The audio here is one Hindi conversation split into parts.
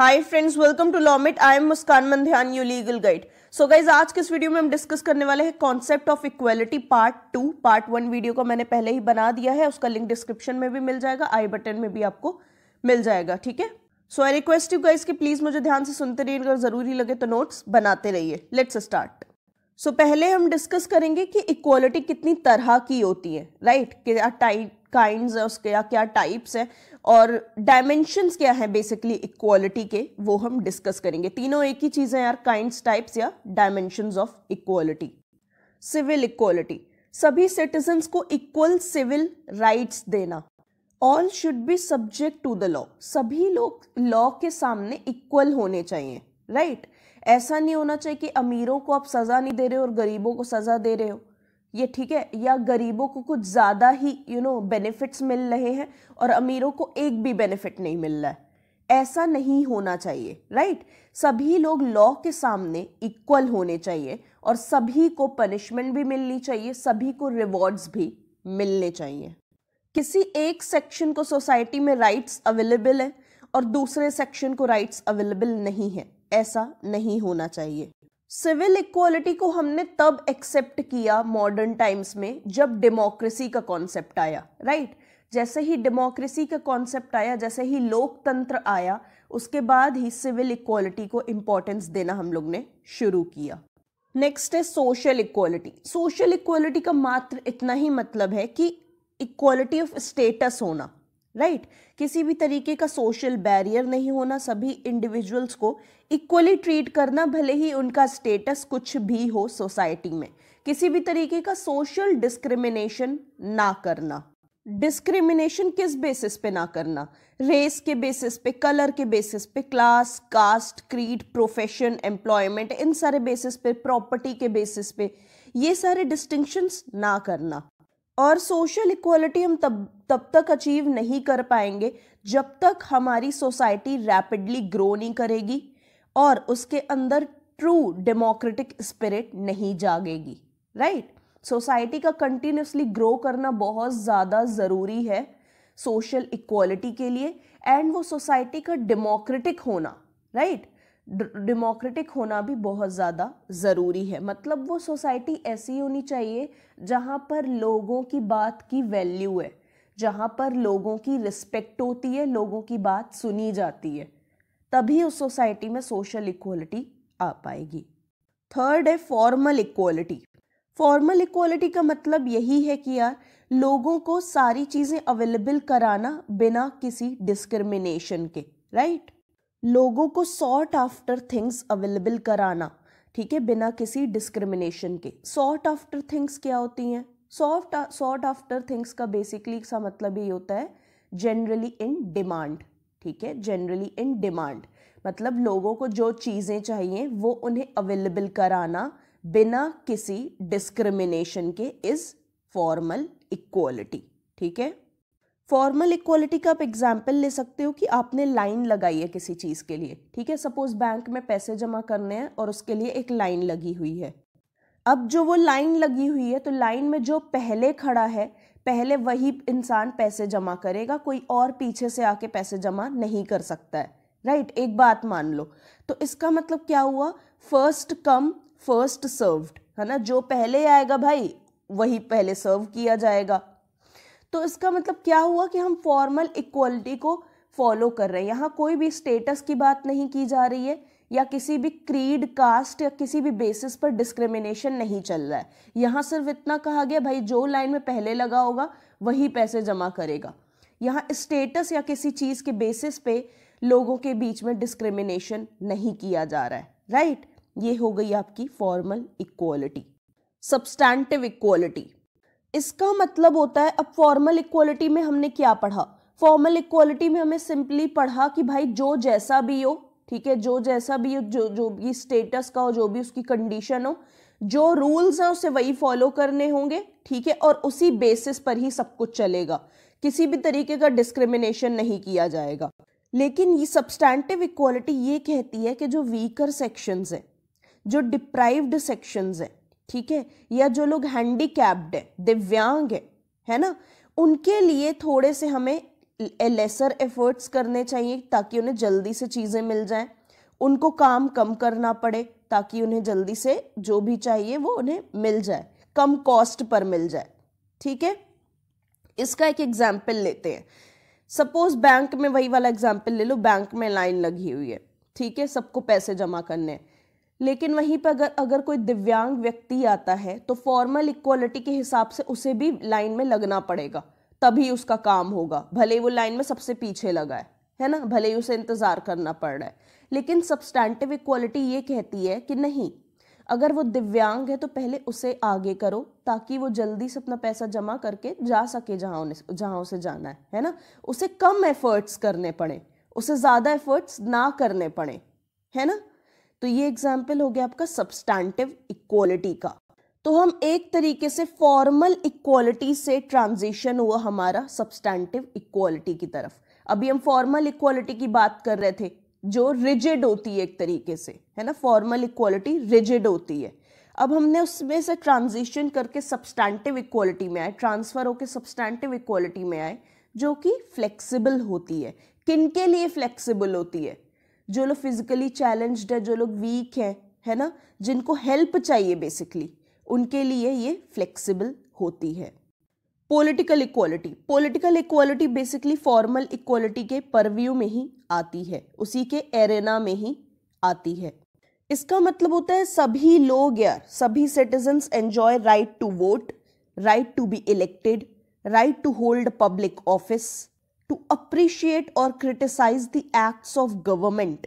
Hi friends, welcome to Lawmit. I am Muskan Mandhyan, your legal guide. So guys, आज के इस वीडियो में हम डिस्कस करने वाले हैं concept of equality part 2। Part 1 video को मैंने पहले ही बना दिया है, उसका लिंक डिस्क्रिप्शन में भी मिल जाएगा, आई बटन में भी आपको मिल जाएगा। ठीक है, सो आई रिक्वेस्ट यू गाइज कि प्लीज मुझे ध्यान से सुनते रहिए, अगर जरूरी लगे तो नोट्स बनाते रहिए। Let's start. सो पहले हम डिस्कस करेंगे कि इक्वालिटी कितनी तरह की होती है, राइट? क्या काइंड्स है उसके, या क्या टाइप्स है, और डायमेंशंस क्या है बेसिकली इक्वालिटी के, वो हम डिस्कस करेंगे। तीनों एक ही चीज है यार, काइंड्स, टाइप्स या dimensions of equality. Civil equality, सभी सिटीजन्स को इक्वल सिविल राइट्स देना। All should be subject to the law, सभी लोग लॉ के सामने इक्वल होने चाहिए, राइट? ऐसा नहीं होना चाहिए कि अमीरों को आप सजा नहीं दे रहे हो और गरीबों को सजा दे रहे हो, ये ठीक है, या गरीबों को कुछ ज्यादा ही बेनिफिट्स मिल रहे हैं और अमीरों को एक भी बेनिफिट नहीं मिल रहा है। ऐसा नहीं होना चाहिए, राइट? सभी लोग लॉ के सामने इक्वल होने चाहिए और सभी को पनिशमेंट भी मिलनी चाहिए, सभी को रिवॉर्ड्स भी मिलने चाहिए। किसी एक सेक्शन को सोसाइटी में राइट्स अवेलेबल है और दूसरे सेक्शन को राइट्स अवेलेबल नहीं है, ऐसा नहीं होना चाहिए। सिविल इक्वालिटी को हमने तब एक्सेप्ट किया मॉडर्न टाइम्स में जब डेमोक्रेसी का कॉन्सेप्ट आया, राइट? जैसे ही डेमोक्रेसी का कॉन्सेप्ट आया, जैसे ही लोकतंत्र आया, उसके बाद ही सिविल इक्वालिटी को इंपॉर्टेंस देना हम लोग ने शुरू किया। नेक्स्ट है सोशल इक्वालिटी। सोशल इक्वालिटी का मात्र इतना ही मतलब है कि इक्वालिटी ऑफ स्टेटस होना, राइट? किसी भी तरीके का सोशल बैरियर नहीं होना, सभी इंडिविजुअल्स को इक्वली ट्रीट करना, भले ही उनका स्टेटस कुछ भी हो सोसाइटी में। किसी भी तरीके का सोशल डिस्क्रिमिनेशन ना करना। डिस्क्रिमिनेशन किस बेसिस पे ना करना? रेस के बेसिस पे, कलर के बेसिस पे, class, caste, creed, profession, employment, इन सारे बेसिस पे, प्रॉपर्टी के बेसिस पे, ये सारे डिस्टिंक्शंस ना करना। और सोशल इक्वालिटी हम तब तक अचीव नहीं कर पाएंगे जब तक हमारी सोसाइटी रैपिडली ग्रो नहीं करेगी और उसके अंदर ट्रू डेमोक्रेटिक स्पिरिट नहीं जागेगी, राइट? सोसाइटी का कंटिन्यूसली ग्रो करना बहुत ज़्यादा ज़रूरी है सोशल इक्वालिटी के लिए, एंड वो सोसाइटी का डेमोक्रेटिक होना, राइट? डेमोक्रेटिक होना भी बहुत ज़्यादा ज़रूरी है। मतलब वो सोसाइटी ऐसी होनी चाहिए जहाँ पर लोगों की बात की वैल्यू है, जहाँ पर लोगों की रिस्पेक्ट होती है, लोगों की बात सुनी जाती है, तभी उस सोसाइटी में सोशल इक्वालिटी आ पाएगी। थर्ड है फॉर्मल इक्वालिटी। फॉर्मल इक्वालिटी का मतलब यही है कि यार लोगों को सारी चीज़ें अवेलेबल कराना बिना किसी डिस्क्रिमिनेशन के, राइट? लोगों को सॉर्ट आफ्टर थिंग्स अवेलेबल कराना, ठीक है, बिना किसी डिस्क्रिमिनेशन के। सॉर्ट आफ्टर थिंग्स क्या होती हैं? सॉर्ट आफ्टर थिंग्स का बेसिकली सा मतलब ये होता है जनरली इन डिमांड, ठीक है? जनरली इन डिमांड मतलब लोगों को जो चीज़ें चाहिए वो उन्हें अवेलेबल कराना बिना किसी डिस्क्रिमिनेशन के इज फॉर्मल इक्वालिटी, ठीक है? फॉर्मल इक्वालिटी का आप एग्जाम्पल ले सकते हो कि आपने लाइन लगाई है किसी चीज़ के लिए, ठीक है? सपोज बैंक में पैसे जमा करने हैं और उसके लिए एक लाइन लगी हुई है। अब जो वो लाइन लगी हुई है, तो लाइन में जो पहले खड़ा है, पहले वही इंसान पैसे जमा करेगा, कोई और पीछे से आके पैसे जमा नहीं कर सकता है, राइट? एक बात मान लो, तो इसका मतलब क्या हुआ? फर्स्ट कम फर्स्ट सर्व्ड, है ना? जो पहले आएगा भाई वही पहले सर्व किया जाएगा। तो इसका मतलब क्या हुआ कि हम फॉर्मल इक्वालिटी को फॉलो कर रहे हैं। यहाँ कोई भी स्टेटस की बात नहीं की जा रही है या किसी भी क्रीड, कास्ट या किसी भी बेसिस पर डिस्क्रिमिनेशन नहीं चल रहा है। यहाँ सिर्फ इतना कहा गया भाई जो लाइन में पहले लगा होगा वही पैसे जमा करेगा। यहाँ स्टेटस या किसी चीज़ के बेसिस पे लोगों के बीच में डिस्क्रिमिनेशन नहीं किया जा रहा है, राइट? ये हो गई आपकी फॉर्मल इक्वालिटी। सब्सटैंटिव इक्वालिटी, इसका मतलब होता है, अब फॉर्मल इक्वालिटी में हमने क्या पढ़ा? फॉर्मल इक्वालिटी में हमें सिंपली पढ़ा कि भाई जो जैसा भी हो, ठीक है, जो जैसा भी हो, जो भी स्टेटस का हो, जो भी उसकी कंडीशन हो, जो रूल्स हैं उसे वही फॉलो करने होंगे, ठीक है, और उसी बेसिस पर ही सब कुछ चलेगा, किसी भी तरीके का डिस्क्रिमिनेशन नहीं किया जाएगा। लेकिन ये सब्सटैंटिव इक्वालिटी ये कहती है कि जो वीकर सेक्शंस हैं, जो डिप्राइव्ड सेक्शंस हैं, ठीक है, या जो लोग हैंडीकैप्ड है, दिव्यांग है ना, उनके लिए थोड़े से हमें लेसर एफर्ट्स करने चाहिए ताकि उन्हें जल्दी से चीज़ें मिल जाएं, उनको काम कम करना पड़े ताकि उन्हें जल्दी से जो भी चाहिए वो उन्हें मिल जाए, कम कॉस्ट पर मिल जाए। ठीक है, इसका एक एग्जाम्पल लेते हैं। सपोज बैंक में, वही वाला एग्जाम्पल ले लो, बैंक में लाइन लगी हुई है, ठीक है, सबको पैसे जमा करने हैं। लेकिन वहीं पर अगर कोई दिव्यांग व्यक्ति आता है तो फॉर्मल इक्वालिटी के हिसाब से उसे भी लाइन में लगना पड़ेगा, तभी उसका काम होगा, भले ही वो लाइन में सबसे पीछे लगा है ना, भले ही उसे इंतजार करना पड़ रहा है। लेकिन सब्सटैंटिव इक्वालिटी ये कहती है कि नहीं, अगर वो दिव्यांग है तो पहले उसे आगे करो ताकि वो जल्दी से अपना पैसा जमा करके जा सके जहां उसे जाना है ना। उसे कम एफर्ट्स करने पड़े, उसे ज्यादा एफर्ट्स ना करने पड़े, है ना। तो ये एग्जाम्पल हो गया आपका सब्सटैंटिव इक्वालिटी का। तो हम एक तरीके से फॉर्मल इक्वालिटी से ट्रांजिशन हुआ हमारा सब्सटैंटिव इक्वालिटी की तरफ। अभी हम फॉर्मल इक्वालिटी की बात कर रहे थे जो रिजिड होती है एक तरीके से, है ना, फॉर्मल इक्वालिटी रिजिड होती है। अब हमने उसमें से ट्रांजिशन करके सब्सटैंटिव इक्वालिटी में आए, ट्रांसफर होकर सब्सटैंटिव इक्वालिटी में आए जो कि फ्लेक्सिबल होती है। किन के लिए फ्लेक्सिबल होती है? जो लोग फिजिकली चैलेंज्ड है, जो लोग वीक हैं, है ना, जिनको हेल्प चाहिए बेसिकली, उनके लिए ये फ्लेक्सिबल होती है। Political equality basically formal equality के परव्यू में ही आती है, उसी के एरेना में ही आती है। इसका मतलब होता है सभी लोग यार, सभी citizens enjoy right to vote, right to be elected, right to hold public office, to appreciate और criticise the acts of government.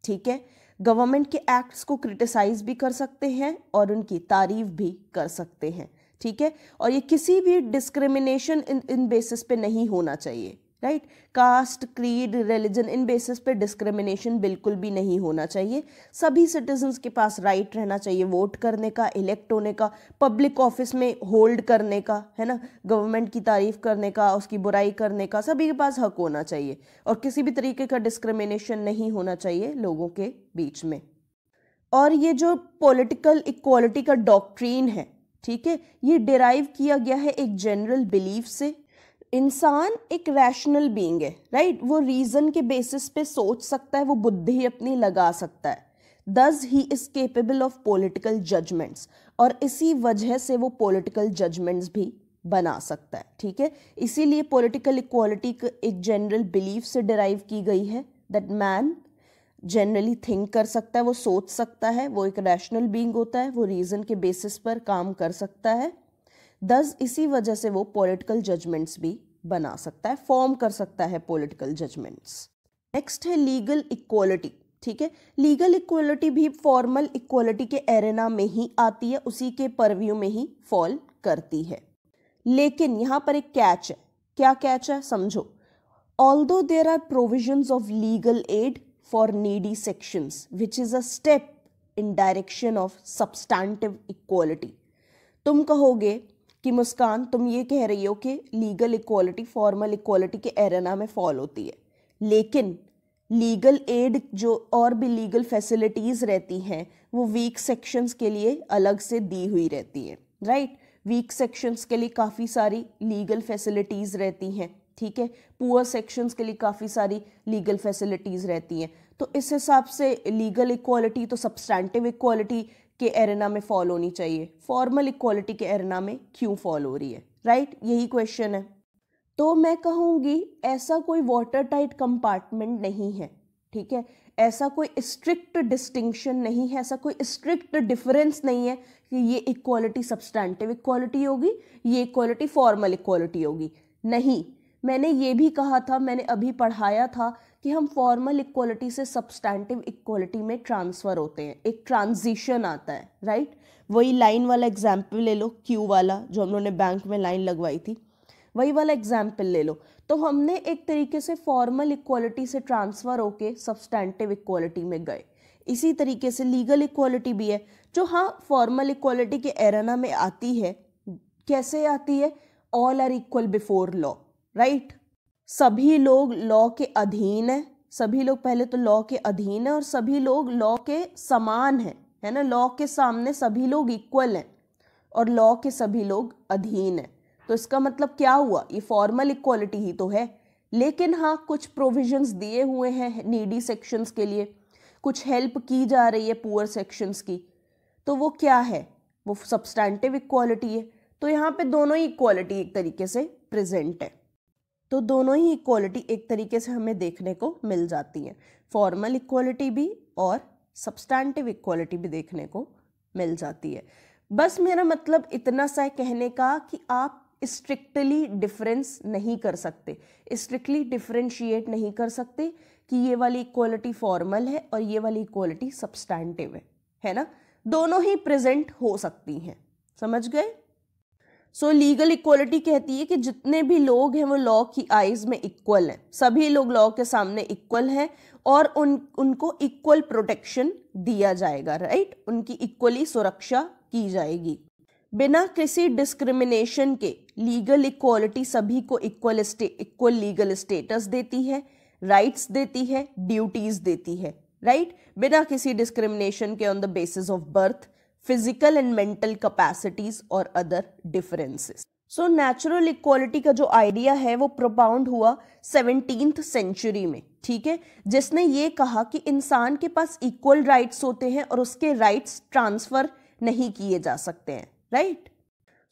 ठीक है, गवर्नमेंट के एक्ट्स को क्रिटिसाइज भी कर सकते हैं और उनकी तारीफ भी कर सकते हैं। ठीक है, और ये किसी भी डिस्क्रिमिनेशन इन बेसिस पे नहीं होना चाहिए, राइट। कास्ट, क्रीड, रिलीजन, इन बेसिस पे डिस्क्रिमिनेशन बिल्कुल भी नहीं होना चाहिए। सभी सिटीजन्स के पास राइट रहना चाहिए वोट करने का, इलेक्ट होने का, पब्लिक ऑफिस में होल्ड करने का, है ना, गवर्नमेंट की तारीफ करने का, उसकी बुराई करने का, सभी के पास हक होना चाहिए और किसी भी तरीके का डिस्क्रिमिनेशन नहीं होना चाहिए लोगों के बीच में। और ये जो पॉलिटिकल इक्वालिटी का डॉक्ट्रीन है, ठीक है, ये डिराइव किया गया है एक जनरल बिलीफ से। इंसान एक रैशनल बीइंग है, राइट, वो रीजन के बेसिस पे सोच सकता है, वो बुद्धि अपनी लगा सकता है। Thus he is capable of political judgments, और इसी वजह से वो पॉलिटिकल जजमेंट्स भी बना सकता है। ठीक है, इसीलिए पॉलिटिकल इक्वालिटी एक जनरल बिलीफ से डिराइव की गई है दैट मैन जनरली थिंक कर सकता है, वो सोच सकता है, वो एक रैशनल बीइंग होता है, वो रीजन के बेसिस पर काम कर सकता है। दस इसी वजह से वो पॉलिटिकल जजमेंट्स भी बना सकता है, फॉर्म कर सकता है पॉलिटिकल जजमेंट्स। नेक्स्ट है लीगल इक्वालिटी। ठीक है, लीगल इक्वालिटी भी फॉर्मल इक्वालिटी के एरेना में ही आती है, उसी के परव्यू में ही फॉल करती है। लेकिन यहाँ पर एक कैच है। क्या कैच है समझो। Although there are provisions of legal aid for needy sections, which is a step in direction of substantive equality। तुम कहोगे कि मुस्कान, तुम ये कह रही हो कि लीगल इक्वालिटी फॉर्मल इक्वालिटी के एरेना में फॉल होती है, लेकिन लीगल एड जो और भी लीगल फैसिलिटीज रहती हैं वो वीक सेक्शंस के लिए अलग से दी हुई रहती है, राइट। वीक सेक्शंस के लिए काफ़ी सारी लीगल फैसिलिटीज रहती हैं, ठीक है, पुअर सेक्शंस के लिए काफ़ी सारी लीगल फैसिलिटीज़ रहती हैं। तो इस हिसाब से लीगल इक्वालिटी तो सब्सटैंटिव इक्वालिटी के एरेना में फॉल होनी चाहिए, फॉर्मल इक्वालिटी के एरेना में क्यों फॉल हो रही है, राइट, यही क्वेश्चन है। तो मैं कहूँगी ऐसा कोई वाटर टाइट कंपार्टमेंट नहीं है, ठीक है, ऐसा कोई स्ट्रिक्ट डिस्टिंक्शन नहीं है, ऐसा कोई स्ट्रिक्ट डिफरेंस नहीं है कि ये इक्वालिटी सब्सटैंटिव इक्वालिटी होगी, ये इक्वालिटी फॉर्मल इक्वालिटी होगी। नहीं, मैंने ये भी कहा था, मैंने अभी पढ़ाया था कि हम फॉर्मल इक्वालिटी से सब्सटैंटिव इक्वालिटी में ट्रांसफ़र होते हैं, एक ट्रांजिशन आता है, राइट। वही लाइन वाला एग्जाम्पल ले लो, क्यू वाला जो हम लोगों ने बैंक में लाइन लगवाई थी, वही वाला एग्जाम्पल ले लो। तो हमने एक तरीके से फॉर्मल इक्वालिटी से ट्रांसफ़र होके सब्सटैंटिव इक्वालिटी में गए। इसी तरीके से लीगल इक्वालिटी भी है जो हाँ फॉर्मल इक्वालिटी के एरेना में आती है। कैसे आती है? All are equal before law, right, सभी लोग लॉ के अधीन है, सभी लोग पहले तो लॉ के अधीन है और सभी लोग लॉ के समान हैं, है ना, लॉ के सामने सभी लोग इक्वल हैं और लॉ के सभी लोग अधीन हैं। तो इसका मतलब क्या हुआ? ये फॉर्मल इक्वालिटी ही तो है, लेकिन हाँ कुछ प्रोविजंस दिए हुए हैं नीडी सेक्शंस के लिए, कुछ हेल्प की जा रही है पुअर सेक्शंस की, तो वो क्या है, वो सब्सटैंटिव इक्वालिटी है। तो यहाँ पे दोनों ही इक्वालिटी एक तरीके से प्रेजेंट है, तो दोनों ही इक्वालिटी एक तरीके से हमें देखने को मिल जाती है, फॉर्मल इक्वालिटी भी और सब्सटैंटिव इक्वालिटी भी देखने को मिल जाती है। बस मेरा मतलब इतना सा है कहने का कि आप स्ट्रिक्टली डिफरेंस नहीं कर सकते, स्ट्रिक्टली डिफरेंशिएट नहीं कर सकते कि ये वाली इक्वालिटी फॉर्मल है और ये वाली इक्वालिटी सब्सटैंटिव है ना, दोनों ही प्रेजेंट हो सकती हैं, समझ गए। सो लीगल इक्वालिटी कहती है कि जितने भी लोग हैं वो लॉ की आइज में इक्वल हैं, सभी लोग लॉ के सामने इक्वल हैं और उनको इक्वल प्रोटेक्शन दिया जाएगा, राइट, उनकी इक्वली सुरक्षा की जाएगी बिना किसी डिस्क्रिमिनेशन के। लीगल इक्वालिटी सभी को इक्वल लीगल स्टेटस देती है, राइट्स देती है, ड्यूटीज देती है, राइट, बिना किसी डिस्क्रिमिनेशन के on the basis of birth, physical and mental capacities और other differences. So natural equality का जो आइडिया है वो प्रोपाउंड हुआ 17th सेंचुरी में, ठीक है, जिसने ये कहा कि इंसान के पास इक्वल राइट्स होते हैं और उसके राइट्स ट्रांसफर नहीं किए जा सकते हैं, राइट।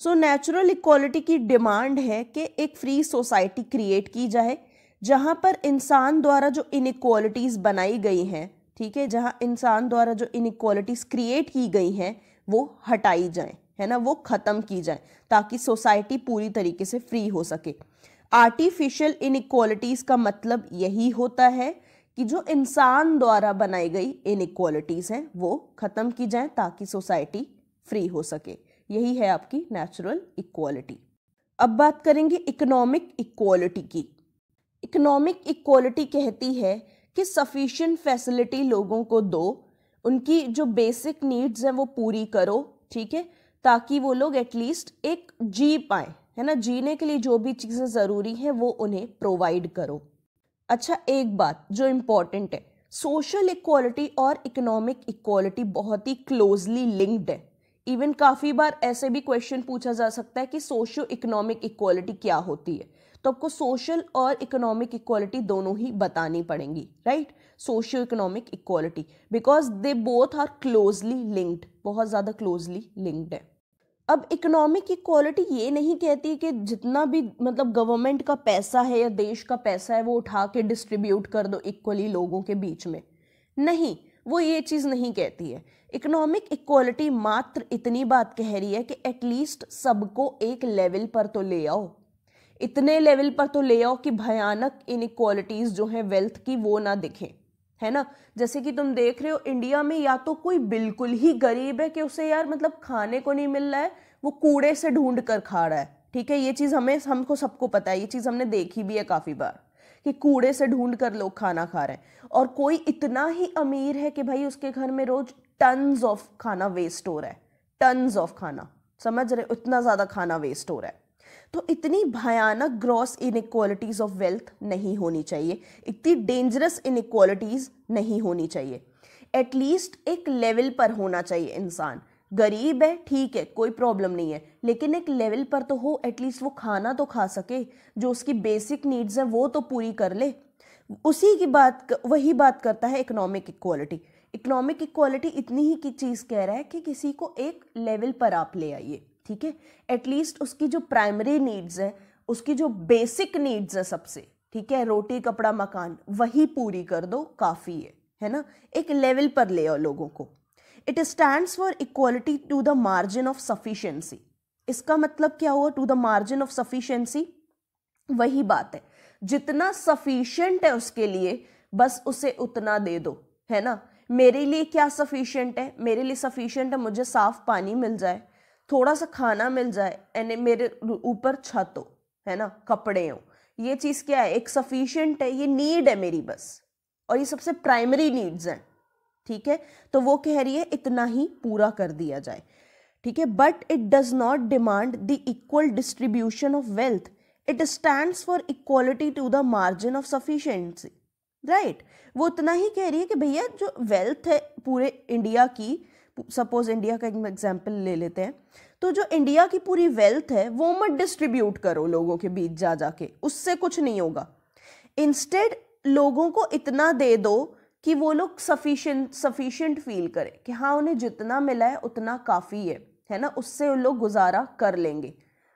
सो नेचुरल इक्वालिटी की डिमांड है कि एक फ्री सोसाइटी क्रिएट की जाए जहां पर इंसान द्वारा जो इनइक्वालिटीज बनाई गई हैं, ठीक है, जहां इंसान द्वारा जो इनइक्वालिटीज क्रिएट की गई हैं वो हटाई जाएं, है ना, वो खत्म की जाएं ताकि सोसाइटी पूरी तरीके से फ्री हो सके। आर्टिफिशियल इनइक्वालिटीज का मतलब यही होता है कि जो इंसान द्वारा बनाई गई इनइक्वालिटीज हैं वो खत्म की जाएं ताकि सोसाइटी फ्री हो सके, यही है आपकी नेचुरल इक्वालिटी। अब बात करेंगे इकोनॉमिक इक्वालिटी की। इकोनॉमिक इक्वालिटी कहती है कि सफिशिएंट फैसिलिटी लोगों को दो, उनकी जो बेसिक नीड्स हैं वो पूरी करो, ठीक है, ताकि वो लोग एटलीस्ट एक जी पाए, है ना, जीने के लिए जो भी चीज़ें ज़रूरी हैं वो उन्हें प्रोवाइड करो। अच्छा, एक बात जो इम्पॉर्टेंट है, सोशल इक्वालिटी और इकोनॉमिक इक्वालिटी बहुत ही क्लोजली लिंक्ड है। इवन काफ़ी बार ऐसे भी क्वेश्चन पूछा जा सकता है कि सोशो इकोनॉमिक इक्वालिटी क्या होती है, तो आपको सोशल और इकोनॉमिक इक्वालिटी दोनों ही बतानी पड़ेंगी, right, socio economic equality, because they both are closely linked, बहुत ज़्यादा क्लोजली लिंक्ड है। अब इकोनॉमिक इक्वालिटी ये नहीं कहती कि जितना भी मतलब गवर्नमेंट का पैसा है या देश का पैसा है वो उठा के डिस्ट्रीब्यूट कर दो इक्वली लोगों के बीच में, नहीं, वो ये चीज़ नहीं कहती है। इकोनॉमिक इक्वालिटी मात्र इतनी बात कह रही है कि एटलीस्ट सबको एक लेवल पर तो ले आओ, इतने लेवल पर तो ले आओ कि भयानक इनइक्वालिटीज जो हैं वेल्थ की वो ना दिखें, है ना। जैसे कि तुम देख रहे हो इंडिया में या तो कोई बिल्कुल ही गरीब है कि उसे यार मतलब खाने को नहीं मिल रहा है, वो कूड़े से ढूंढ कर खा रहा है, ठीक है, ये चीज़ हमको सबको पता है, ये चीज़ हमने देखी भी है काफ़ी बार कि कूड़े से ढूंढ कर लोग खाना खा रहे हैं। और कोई इतना ही अमीर है कि भाई उसके घर में रोज टन्स ऑफ खाना वेस्ट हो रहा है, टन्स ऑफ खाना, समझ रहे, इतना ज़्यादा खाना वेस्ट हो रहा है। तो इतनी भयानक ग्रॉस इनइक्वालिटीज ऑफ वेल्थ नहीं होनी चाहिए, इतनी डेंजरस इनइक्वालिटीज नहीं होनी चाहिए। एटलीस्ट एक लेवल पर होना चाहिए इंसान, गरीब है ठीक है कोई प्रॉब्लम नहीं है, लेकिन एक लेवल पर तो हो, एटलीस्ट वो खाना तो खा सके, जो उसकी बेसिक नीड्स हैं वो तो पूरी कर ले। उसी की बात, वही बात करता है इकोनॉमिक इक्वालिटी। इकोनॉमिक इक्वालिटी इतनी ही की चीज़ कह रहा है कि किसी को एक लेवल पर आप ले आइए, ठीक है, एटलीस्ट उसकी जो प्राइमरी नीड्स है, उसकी जो बेसिक नीड्स है सबसे, ठीक है, रोटी कपड़ा मकान, वही पूरी कर दो, काफ़ी है ना, एक लेवल पर ले आओ लोगों को। It stands for equality to the margin of sufficiency. इसका मतलब क्या हुआ, to the margin of sufficiency, वही बात है, जितना सफिशिएंट है उसके लिए बस उसे उतना दे दो, है ना। मेरे लिए क्या सफिशिएंट है, मेरे लिए सफिशिएंट है मुझे साफ पानी मिल जाए, थोड़ा सा खाना मिल जाए, यानी मेरे ऊपर छत हो, है ना, कपड़े हो, ये चीज़ क्या है, एक सफिशिएंट है, ये नीड है मेरी बस, और ये सबसे प्राइमरी नीड्स हैं, ठीक है। तो वो कह रही है इतना ही पूरा कर दिया जाए, ठीक है, but it does not demand the equal distribution of wealth, it stands for equality to the margin of sufficiency, right. वो इतना ही कह रही है कि भैया जो वेल्थ है पूरे इंडिया की, सपोज इंडिया का एक एग्जाम्पल ले लेते हैं, तो जो इंडिया की पूरी वेल्थ है वो मत डिस्ट्रीब्यूट करो लोगों के बीच जा जाके, उससे कुछ नहीं होगा। इंस्टेड लोगों को इतना दे दो कि वो लोग सफिशिएंट फील करें कि हाँ उन्हें जितना मिला है उतना काफ़ी है ना, उससे उन लोग गुजारा कर लेंगे,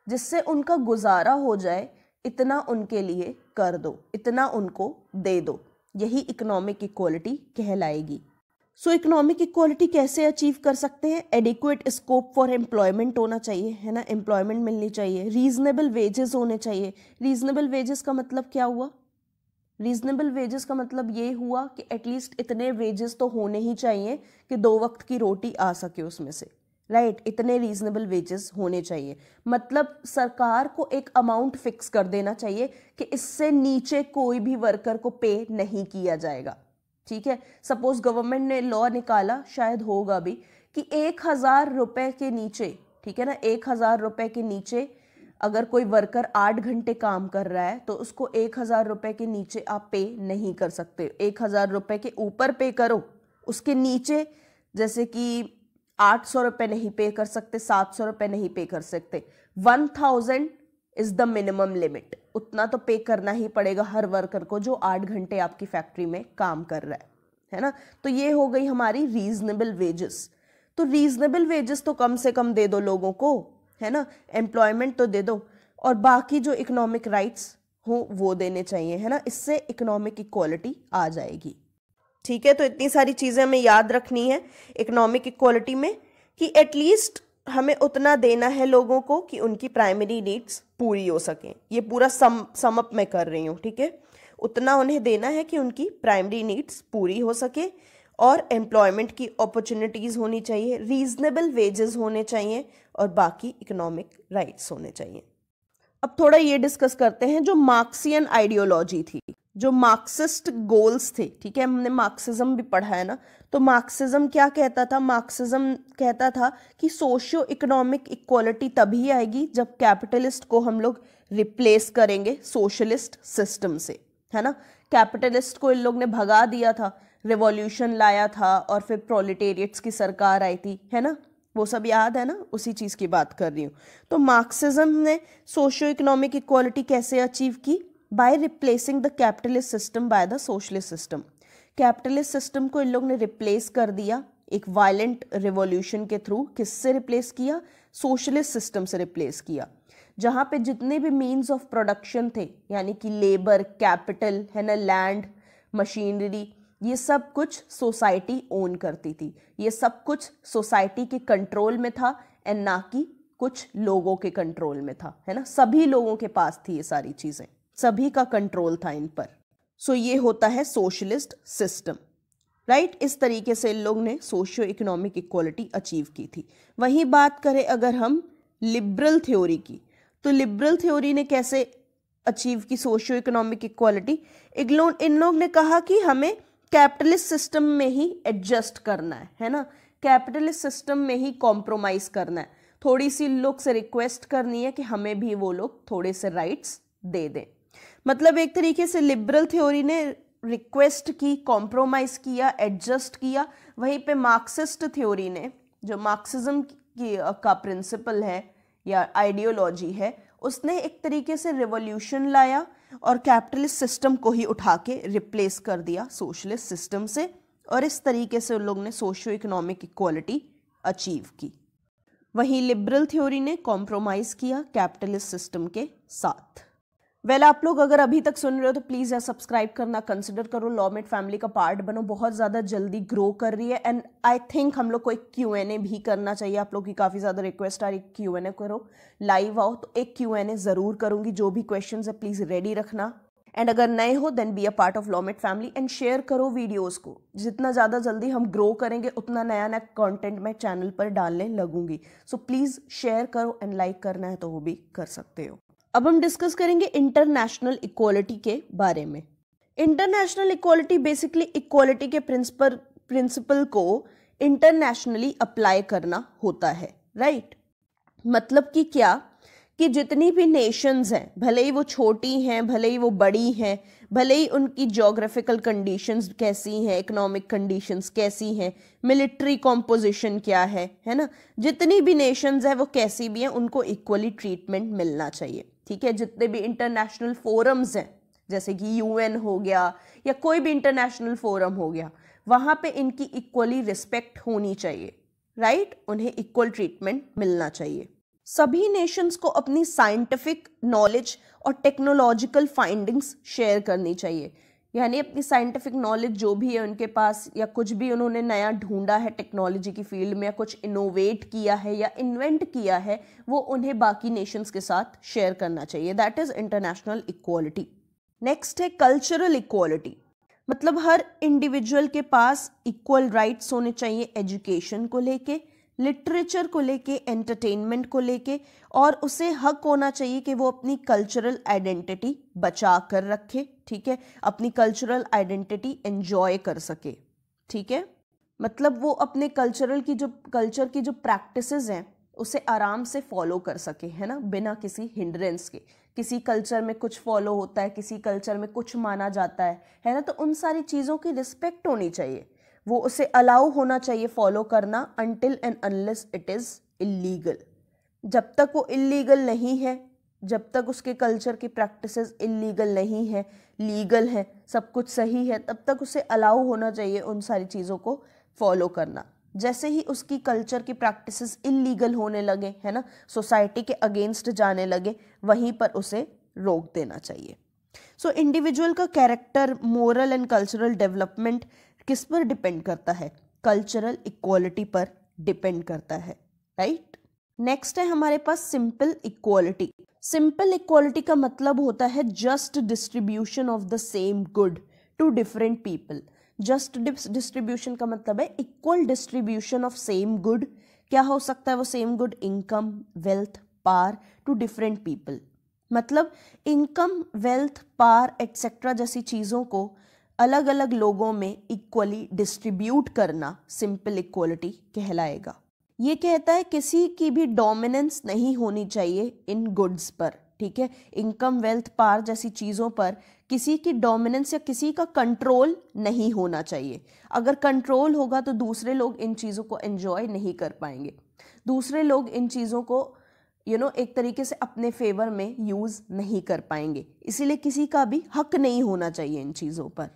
जिससे उनका गुजारा हो जाए इतना उनके लिए कर दो, इतना उनको दे दो, यही इकोनॉमिक इक्वालिटी कहलाएगी। सो इकोनॉमिक इक्वालिटी कैसे अचीव कर सकते हैं? एडिक्वेट स्कोप फॉर एम्प्लॉयमेंट होना चाहिए, है ना, एम्प्लॉयमेंट मिलनी चाहिए, रीजनेबल वेजेस होने चाहिए। रीजनेबल वेजेस का मतलब क्या हुआ? रीजनेबल वेजेस का मतलब ये हुआ कि एटलीस्ट इतने वेजेस तो होने ही चाहिए कि 2 वक्त की रोटी आ सके उसमें से, राइट? इतने रीजनेबल वेजेस होने चाहिए। मतलब सरकार को एक अमाउंट फिक्स कर देना चाहिए कि इससे नीचे कोई भी वर्कर को पे नहीं किया जाएगा, ठीक है? सपोज गवर्नमेंट ने लॉ निकाला, शायद होगा भी, कि 1,000 रुपए के नीचे, ठीक है ना, 1,000 रुपए के नीचे अगर कोई वर्कर 8 घंटे काम कर रहा है तो उसको 1,000 रुपए के नीचे आप पे नहीं कर सकते। 1,000 रुपए के ऊपर पे करो, उसके नीचे जैसे कि 800 रुपए नहीं पे कर सकते, 700 रुपए नहीं पे कर सकते। 1,000 इज द मिनिमम लिमिट, उतना तो पे करना ही पड़ेगा हर वर्कर को जो 8 घंटे आपकी फैक्ट्री में काम कर रहा है ना। तो ये हो गई हमारी रीजनेबल वेजेस। तो रीजनेबल वेजेस तो कम से कम दे दो लोगों को, है ना, एम्प्लॉयमेंट तो दे दो, और बाकी जो इकोनॉमिक राइट्स हो वो देने चाहिए, है ना। इससे इकोनॉमिक इक्वालिटी आ जाएगी, ठीक है। तो इतनी सारी चीज़ें हमें याद रखनी है इकोनॉमिक इक्वालिटी में कि एटलीस्ट हमें उतना देना है लोगों को कि उनकी प्राइमरी नीड्स पूरी हो सकें। ये पूरा सम अप मैं कर रही हूँ, ठीक है। उतना उन्हें देना है कि उनकी प्राइमरी नीड्स पूरी हो सके, और एम्प्लॉयमेंट की अपॉर्चुनिटीज़ होनी चाहिए, रीजनेबल वेजेस होने चाहिए, और बाकी इकोनॉमिक राइट्स होने चाहिए। अब थोड़ा ये डिस्कस करते हैं जो मार्क्सियन आइडियोलॉजी थी, जो मार्क्सिस्ट गोल्स थे, ठीक है। हमने मार्क्सिज्म भी पढ़ा है ना। तो मार्क्सिज्म क्या कहता था? मार्क्सिज्म कहता था कि सोशियो इकोनॉमिक इक्वालिटी तभी आएगी जब कैपिटलिस्ट को हम लोग रिप्लेस करेंगे सोशलिस्ट सिस्टम से, है ना। कैपिटलिस्ट को इन लोग ने भगा दिया था, रिवॉल्यूशन लाया था, और फिर प्रोलेटेरिएट्स की सरकार आई थी, है ना। वो सब याद है ना, उसी चीज़ की बात कर रही हूँ। तो मार्क्सिज्म ने सोशियो इकोनॉमिक इक्वालिटी कैसे अचीव की? By replacing the capitalist system by the socialist system. Capitalist system को इन लोग ने रिप्लेस कर दिया एक वायलेंट रिवॉल्यूशन के थ्रू। किससे रिप्लेस किया? सोशलिस्ट सिस्टम से रिप्लेस किया, जहाँ पे जितने भी मीन्स ऑफ प्रोडक्शन थे, यानी कि लेबर, कैपिटल, है ना, लैंड, मशीनरी, ये सब कुछ सोसाइटी ओन करती थी। ये सब कुछ सोसाइटी के कंट्रोल में था, एंड ना कि कुछ लोगों के कंट्रोल में था, है ना। सभी लोगों के पास थी ये सारी चीज़ें, सभी का कंट्रोल था इन पर। सो ये होता है सोशलिस्ट सिस्टम, राइट। इस तरीके से इन लोग ने सोशियो इकोनॉमिक इक्वालिटी अचीव की थी। वहीं बात करें अगर हम लिबरल थ्योरी की, तो लिबरल थ्योरी ने कैसे अचीव की सोशियो इकोनॉमिक इक्वालिटी? इन लोग ने कहा कि हमें कैपिटलिस्ट सिस्टम में ही एडजस्ट करना है ना, कैपिटलिस्ट सिस्टम में ही कॉम्प्रोमाइज करना है। थोड़ी सी लोग से रिक्वेस्ट करनी है कि हमें भी वो लोग थोड़े से राइट्स दे दें। मतलब एक तरीके से लिबरल थ्योरी ने रिक्वेस्ट की, कॉम्प्रोमाइज किया, एडजस्ट किया। वहीं पे मार्क्सिस्ट थ्योरी ने, जो मार्क्सिज्म का प्रिंसिपल है या आइडियोलॉजी है, उसने एक तरीके से रिवॉल्यूशन लाया और कैपिटलिस्ट सिस्टम को ही उठा के रिप्लेस कर दिया सोशलिस्ट सिस्टम से, और इस तरीके से उन लोग ने सोशियो इकोनॉमिक इक्वालिटी अचीव की। वहीं लिबरल थ्योरी ने कॉम्प्रोमाइज किया कैपिटलिस्ट सिस्टम के साथ। आप लोग अगर अभी तक सुन रहे हो तो प्लीज़ यार सब्सक्राइब करना कंसिडर करो, लॉमेट फैमिली का पार्ट बनो, बहुत ज़्यादा जल्दी ग्रो कर रही है। एंड आई थिंक हम लोग को एक Q&A भी करना चाहिए। आप लोग की काफ़ी ज़्यादा रिक्वेस्ट आ रही है Q&A करो, लाइव आओ, तो एक Q&A ज़रूर करूँगी। जो भी क्वेश्चन है प्लीज़ रेडी रखना। एंड अगर नए हो then be a part of Lawmate family, and share करो वीडियोज़ को। जितना ज़्यादा जल्दी हम ग्रो करेंगे उतना नया नया कॉन्टेंट मैं चैनल पर डालने लगूंगी। सो प्लीज़ शेयर करो, एंड लाइक करना है तो वो भी कर सकते हो। अब हम डिस्कस करेंगे इंटरनेशनल इक्वालिटी के बारे में। इंटरनेशनल इक्वालिटी बेसिकली इक्वालिटी के प्रिंसिपल को इंटरनेशनली अप्लाई करना होता है, राइट। मतलब कि क्या कि जितनी भी नेशंस हैं, भले ही वो छोटी हैं, भले ही वो बड़ी हैं, भले ही उनकी ज्योग्राफिकल कंडीशंस कैसी हैं, इकोनॉमिक कंडीशंस कैसी हैं, मिलिट्री कॉम्पोजिशन क्या है ना, जितनी भी नेशंस हैं वो कैसी भी हैं, उनको इक्वली ट्रीटमेंट मिलना चाहिए, ठीक है। जितने भी इंटरनेशनल फोरम्स हैं, जैसे कि यूएन हो गया या कोई भी इंटरनेशनल फोरम हो गया, वहां पे इनकी इक्वली रिस्पेक्ट होनी चाहिए, राइट? उन्हें इक्वल ट्रीटमेंट मिलना चाहिए। सभी नेशंस को अपनी साइंटिफिक नॉलेज और टेक्नोलॉजिकल फाइंडिंग्स शेयर करनी चाहिए, यानी अपनी साइंटिफिक नॉलेज जो भी है उनके पास, या कुछ भी उन्होंने नया ढूंढा है टेक्नोलॉजी की फील्ड में, या कुछ इनोवेट किया है या इन्वेंट किया है, वो उन्हें बाकी नेशंस के साथ शेयर करना चाहिए। That is international equality. Next है कल्चरल इक्वालिटी, मतलब हर इंडिविजुअल के पास इक्वल राइट्स होने चाहिए एजुकेशन को लेके, लिटरेचर को लेके, एंटरटेनमेंट को लेके, और उसे हक होना चाहिए कि वो अपनी कल्चरल आइडेंटिटी बचा कर रखे, ठीक है, अपनी कल्चरल आइडेंटिटी एंजॉय कर सके, ठीक है, मतलब वो अपने कल्चर की जो प्रैक्टिसेस हैं उसे आराम से फॉलो कर सके, है ना, बिना किसी हिंड्रेंस के। किसी कल्चर में कुछ फॉलो होता है, किसी कल्चर में कुछ माना जाता है ना, तो उन सारी चीज़ों की रिस्पेक्ट होनी चाहिए, वो उसे अलाउ होना चाहिए फॉलो करना, until and unless it is illegal. जब तक वो इलीगल नहीं है, जब तक उसके कल्चर की प्रैक्टिसेस इलीगल नहीं है, लीगल है, सब कुछ सही है, तब तक उसे अलाउ होना चाहिए उन सारी चीज़ों को फॉलो करना। जैसे ही उसकी कल्चर की प्रैक्टिसेस इलीगल होने लगे, है ना, सोसाइटी के अगेंस्ट जाने लगे, वहीं पर उसे रोक देना चाहिए। सो इंडिविजुअल का character, moral and cultural development किस पर डिपेंड करता है? कल्चरल इक्वालिटी पर डिपेंड करता है, राइट? नेक्स्ट है हमारे पास सिंपल इक्वालिटी। सिंपल इक्वालिटी का मतलब होता है just distribution of the same good to different people. Just distribution का मतलब है equal distribution of same good. क्या हो सकता है वो same good? Income, wealth, power to different people. मतलब इनकम, वेल्थ, पावर एटसेट्रा जैसी चीज़ों को अलग अलग लोगों में इक्वली डिस्ट्रीब्यूट करना सिंपल इक्वालिटी कहलाएगा। ये कहता है किसी की भी डोमिनेंस नहीं होनी चाहिए इन गुड्स पर, ठीक है, इनकम, वेल्थ, पावर जैसी चीज़ों पर किसी की डोमिनेंस या किसी का कंट्रोल नहीं होना चाहिए। अगर कंट्रोल होगा तो दूसरे लोग इन चीज़ों को एंजॉय नहीं कर पाएंगे, दूसरे लोग इन चीज़ों को एक तरीके से अपने फेवर में यूज़ नहीं कर पाएंगे। इसीलिए किसी का भी हक नहीं होना चाहिए इन चीज़ों पर।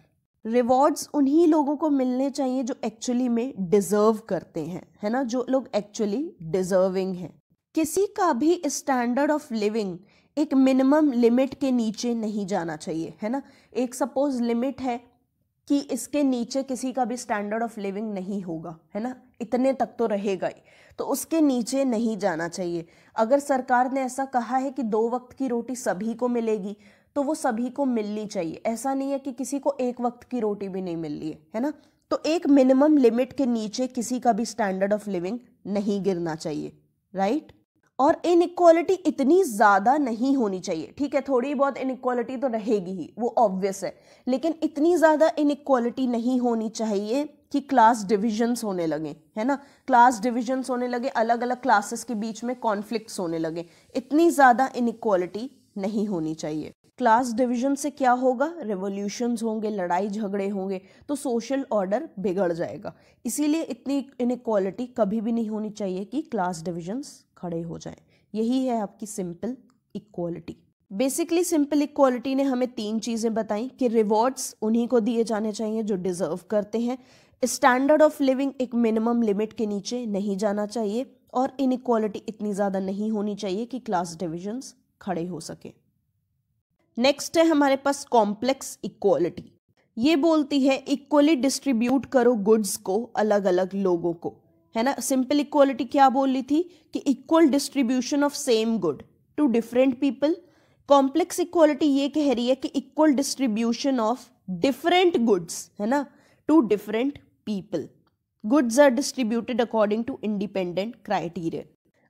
रिवॉर्ड्स उन्हीं लोगों को मिलने चाहिए जो एक्चुअली में डिजर्व करते हैं, है ना, जो लोग एक्चुअली डिजर्विंग हैं। किसी का भी स्टैंडर्ड ऑफ लिविंग एक मिनिमम लिमिट के नीचे नहीं जाना चाहिए, है ना। एक सपोज लिमिट है कि इसके नीचे किसी का भी स्टैंडर्ड ऑफ लिविंग नहीं होगा, है ना, इतने तक तो रहेगा ही, तो उसके नीचे नहीं जाना चाहिए। अगर सरकार ने ऐसा कहा है कि 2 वक्त की रोटी सभी को मिलेगी, तो वो सभी को मिलनी चाहिए। ऐसा नहीं है कि किसी को 1 वक्त की रोटी भी नहीं मिल रही है ना। तो एक मिनिमम लिमिट के नीचे किसी का भी स्टैंडर्ड ऑफ लिविंग नहीं गिरना चाहिए, राइट। और इनइक्वालिटी इतनी ज़्यादा नहीं होनी चाहिए, ठीक है, थोड़ी बहुत इनइक्वालिटी तो रहेगी ही, वो ऑब्वियस है, लेकिन इतनी ज़्यादा इनइक्वालिटी नहीं होनी चाहिए कि क्लास डिविजन्स होने लगे, है ना, क्लास डिविजन्स होने लगे, अलग अलग क्लासेस के बीच में कॉन्फ्लिक्ट्स होने लगे। इतनी ज़्यादा इनइक्वालिटी नहीं होनी चाहिए। क्लास डिवीजन से क्या होगा? रेवोल्यूशंस होंगे, लड़ाई झगड़े होंगे, तो सोशल ऑर्डर बिगड़ जाएगा। इसीलिए इतनी इनइक्वालिटी कभी भी नहीं होनी चाहिए कि क्लास डिविजन्स खड़े हो जाएं। यही है आपकी simple equality. Basically simple equality ने हमें 3 चीज़ें बताई कि रिवॉर्ड्स उन्हीं को दिए जाने चाहिए जो डिजर्व करते हैं, स्टैंडर्ड ऑफ लिविंग एक मिनिमम लिमिट के नीचे नहीं जाना चाहिए, और इनइक्वालिटी इतनी ज़्यादा नहीं होनी चाहिए कि क्लास डिविजन्स खड़े हो सके। नेक्स्ट है हमारे पास कॉम्प्लेक्स इक्वालिटी। ये बोलती है इक्वली डिस्ट्रीब्यूट करो गुड्स को अलग अलग लोगों को, है ना। सिंपल इक्वालिटी क्या बोल रही थी कि equal distribution of same good to different people. Complex equality ये कह रही है कि equal distribution of different goods, है ना, to different people. Goods are distributed according to independent criteria.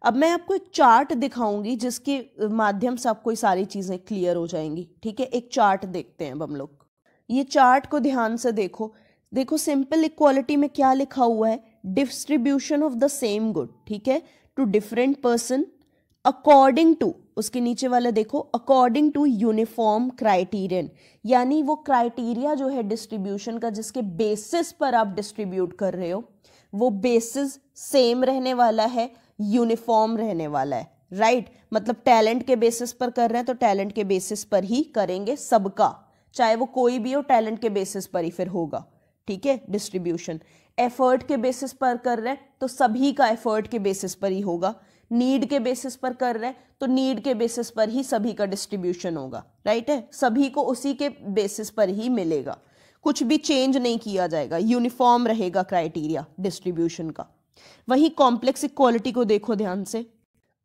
अब मैं आपको एक चार्ट दिखाऊंगी जिसके माध्यम से आपको ये सारी चीज़ें क्लियर हो जाएंगी, ठीक है। एक चार्ट देखते हैं अब हम लोग। ये चार्ट को ध्यान से देखो। देखो सिंपल इक्वालिटी में क्या लिखा हुआ है? Distribution of the same good, ठीक है, to different person according to, उसके नीचे वाला देखो, अकॉर्डिंग टू यूनिफॉर्म क्राइटेरियन, यानी वो क्राइटेरिया जो है डिस्ट्रीब्यूशन का जिसके बेसिस पर आप डिस्ट्रीब्यूट कर रहे हो, वो बेसिस सेम रहने वाला है, यूनिफॉर्म रहने वाला है, राइट। मतलब टैलेंट के बेसिस पर कर रहे हैं तो टैलेंट के बेसिस पर ही करेंगे सबका, चाहे वो कोई भी हो, टैलेंट के बेसिस पर ही फिर होगा, ठीक है। डिस्ट्रीब्यूशन एफर्ट के बेसिस पर कर रहे हैं तो सभी का एफर्ट के बेसिस पर ही होगा, नीड के बेसिस पर कर रहे हैं तो नीड के बेसिस पर ही सभी का डिस्ट्रीब्यूशन होगा, राइट है। सभी को उसी के बेसिस पर ही मिलेगा, कुछ भी चेंज नहीं किया जाएगा, यूनिफॉर्म रहेगा क्राइटेरिया डिस्ट्रीब्यूशन का। वही कॉम्प्लेक्स इक्वालिटी को देखो ध्यान से।